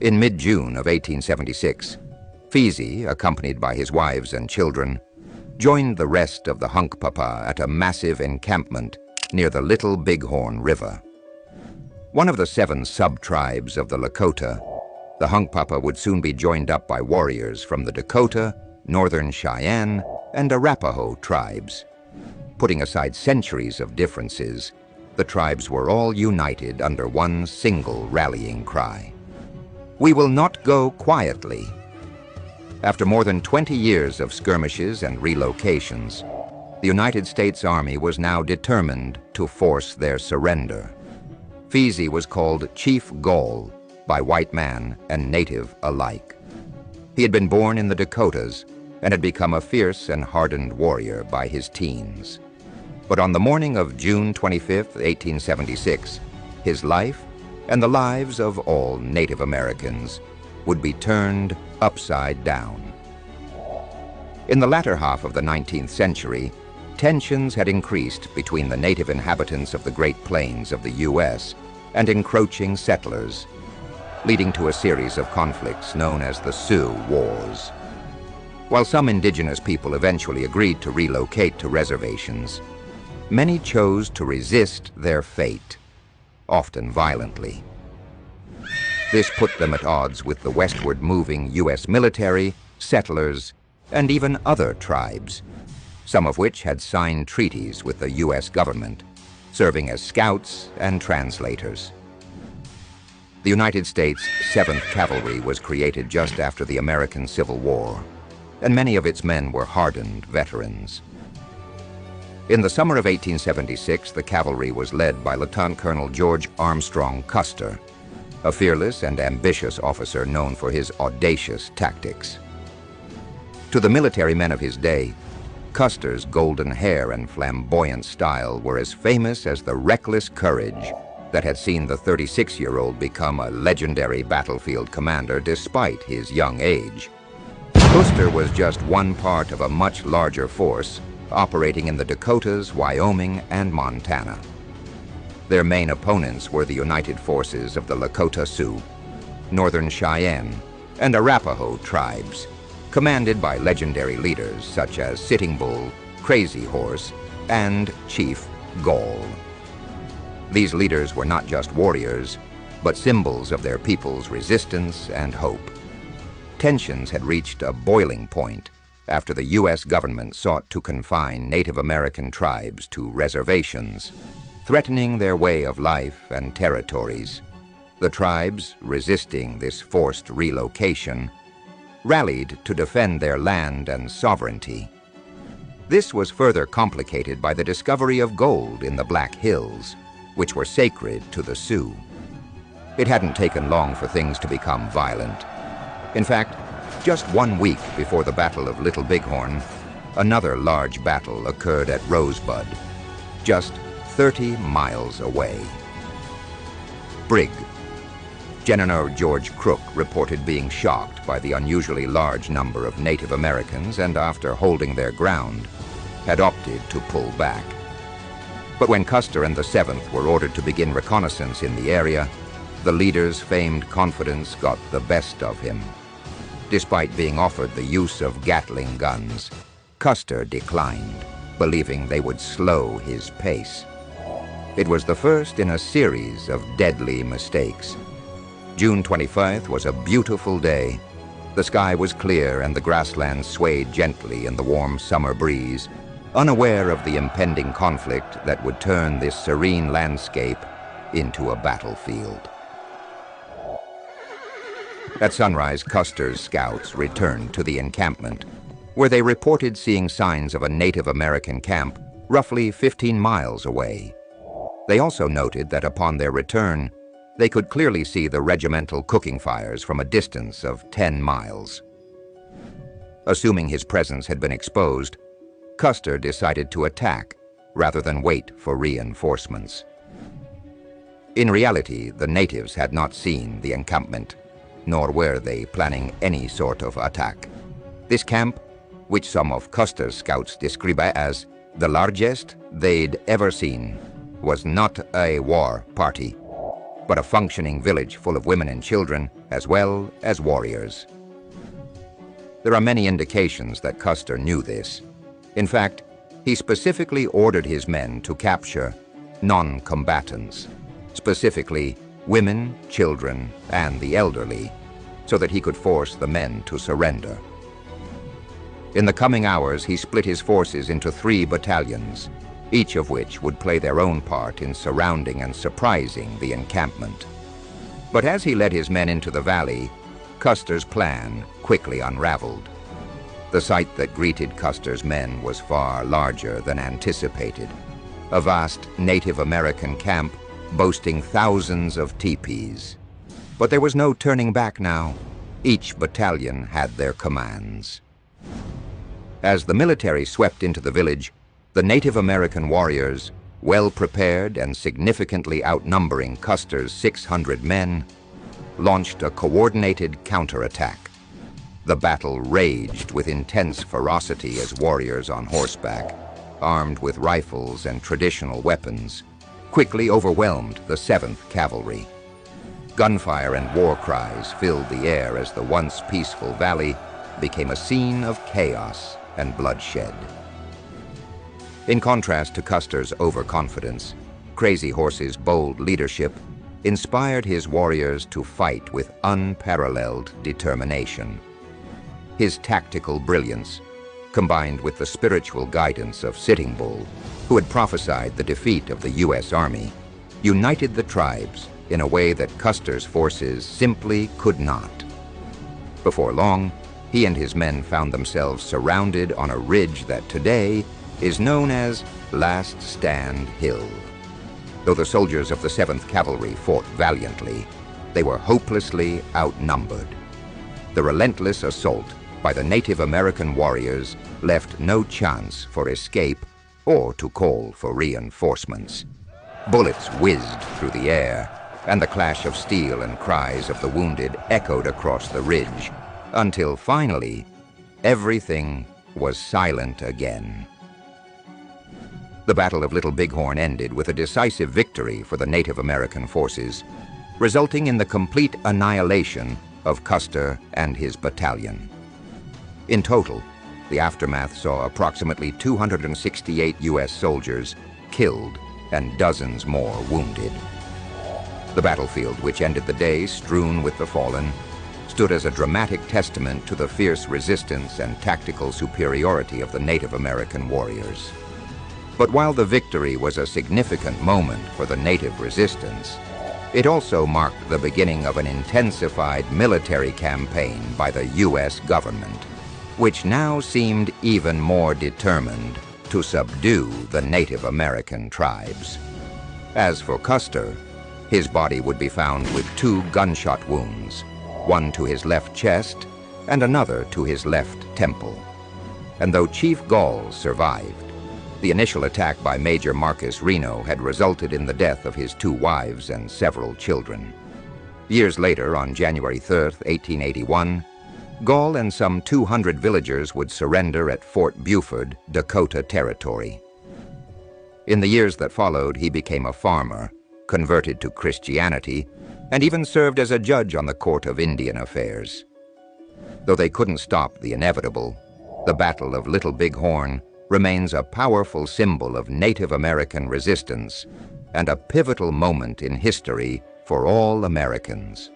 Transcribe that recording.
In mid-June of 1876, Feezy, accompanied by his wives and children, joined the rest of the Hunkpapa at a massive encampment near the Little Bighorn River. One of the 7 sub-tribes of the Lakota, the Hunkpapa would soon be joined up by warriors from the Dakota, Northern Cheyenne, and Arapaho tribes. Putting aside centuries of differences, the tribes were all united under one single rallying cry: "We will not go quietly." After more than 20 years of skirmishes and relocations, the United States Army was now determined to force their surrender. Feezy was called Chief Gall by white man and native alike. He had been born in the Dakotas and had become a fierce and hardened warrior by his teens. But on the morning of June 25, 1876, his life and the lives of all Native Americans would be turned upside down. In the latter half of the 19th century, tensions had increased between the native inhabitants of the Great Plains of the U.S. and encroaching settlers, leading to a series of conflicts known as the Sioux Wars. While some indigenous people eventually agreed to relocate to reservations, many chose to resist their fate, often violently. This put them at odds with the westward moving U.S. military, settlers, and even other tribes, some of which had signed treaties with the U.S. government, serving as scouts and translators. The United States 7th Cavalry was created just after the American Civil War, and many of its men were hardened veterans. In the summer of 1876, the cavalry was led by Lieutenant Colonel George Armstrong Custer, a fearless and ambitious officer known for his audacious tactics. To the military men of his day, Custer's golden hair and flamboyant style were as famous as the reckless courage that had seen the 36-year-old become a legendary battlefield commander despite his young age. Custer was just one part of a much larger force operating in the Dakotas, Wyoming, and Montana. Their main opponents were the united forces of the Lakota Sioux, Northern Cheyenne, and Arapaho tribes, commanded by legendary leaders such as Sitting Bull, Crazy Horse, and Chief Gall. These leaders were not just warriors, but symbols of their people's resistance and hope. Tensions had reached a boiling point after the U.S. government sought to confine Native American tribes to reservations, threatening their way of life and territories. The tribes, resisting this forced relocation, rallied to defend their land and sovereignty. This was further complicated by the discovery of gold in the Black Hills, which were sacred to the Sioux. It hadn't taken long for things to become violent. In fact, just 1 week before the Battle of Little Bighorn, another large battle occurred at Rosebud, just 30 miles away. Brig. General George Crook reported being shocked by the unusually large number of Native Americans and, after holding their ground, had opted to pull back. But when Custer and the 7th were ordered to begin reconnaissance in the area, the leader's famed confidence got the best of him. Despite being offered the use of Gatling guns, Custer declined, believing they would slow his pace. It was the first in a series of deadly mistakes. June 25th was a beautiful day. The sky was clear and the grasslands swayed gently in the warm summer breeze, unaware of the impending conflict that would turn this serene landscape into a battlefield. At sunrise, Custer's scouts returned to the encampment, where they reported seeing signs of a Native American camp roughly 15 miles away. They also noted that upon their return, they could clearly see the regimental cooking fires from a distance of 10 miles. Assuming his presence had been exposed, Custer decided to attack rather than wait for reinforcements. In reality, the natives had not seen the encampment, nor were they planning any sort of attack. This camp, which some of Custer's scouts describe as the largest they'd ever seen, was not a war party, but a functioning village full of women and children, as well as warriors. There are many indications that Custer knew this. In fact, he specifically ordered his men to capture non-combatants, specifically women, children, and the elderly, so that he could force the men to surrender. In the coming hours, he split his forces into 3 battalions, each of which would play their own part in surrounding and surprising the encampment. But as he led his men into the valley, Custer's plan quickly unraveled. The sight that greeted Custer's men was far larger than anticipated. A vast Native American camp boasting thousands of teepees. But there was no turning back now. Each battalion had their commands. As the military swept into the village, the Native American warriors, well prepared and significantly outnumbering Custer's 600 men, launched a coordinated counterattack. The battle raged with intense ferocity as warriors on horseback, armed with rifles and traditional weapons, quickly overwhelmed the 7th Cavalry. Gunfire and war cries filled the air as the once peaceful valley became a scene of chaos and bloodshed. In contrast to Custer's overconfidence, Crazy Horse's bold leadership inspired his warriors to fight with unparalleled determination. His tactical brilliance, combined with the spiritual guidance of Sitting Bull, who had prophesied the defeat of the U.S. Army, united the tribes in a way that Custer's forces simply could not. Before long, he and his men found themselves surrounded on a ridge that today is known as Last Stand Hill. Though the soldiers of the 7th Cavalry fought valiantly, they were hopelessly outnumbered. The relentless assault by the Native American warriors left no chance for escape or to call for reinforcements. Bullets whizzed through the air, and the clash of steel and cries of the wounded echoed across the ridge, until finally, everything was silent again. The Battle of Little Bighorn ended with a decisive victory for the Native American forces, resulting in the complete annihilation of Custer and his battalion. In total, the aftermath saw approximately 268 U.S. soldiers killed and dozens more wounded. The battlefield, which ended the day strewn with the fallen, stood as a dramatic testament to the fierce resistance and tactical superiority of the Native American warriors. But while the victory was a significant moment for the Native resistance, it also marked the beginning of an intensified military campaign by the U.S. government, which now seemed even more determined to subdue the Native American tribes. As for Custer, his body would be found with 2 gunshot wounds, one to his left chest and another to his left temple. And though Chief Gall survived, the initial attack by Major Marcus Reno had resulted in the death of his 2 wives and several children. Years later, on January 3, 1881, Gall and some 200 villagers would surrender at Fort Buford, Dakota Territory. In the years that followed, he became a farmer, converted to Christianity, and even served as a judge on the Court of Indian Affairs. Though they couldn't stop the inevitable, the Battle of Little Bighorn remains a powerful symbol of Native American resistance and a pivotal moment in history for all Americans.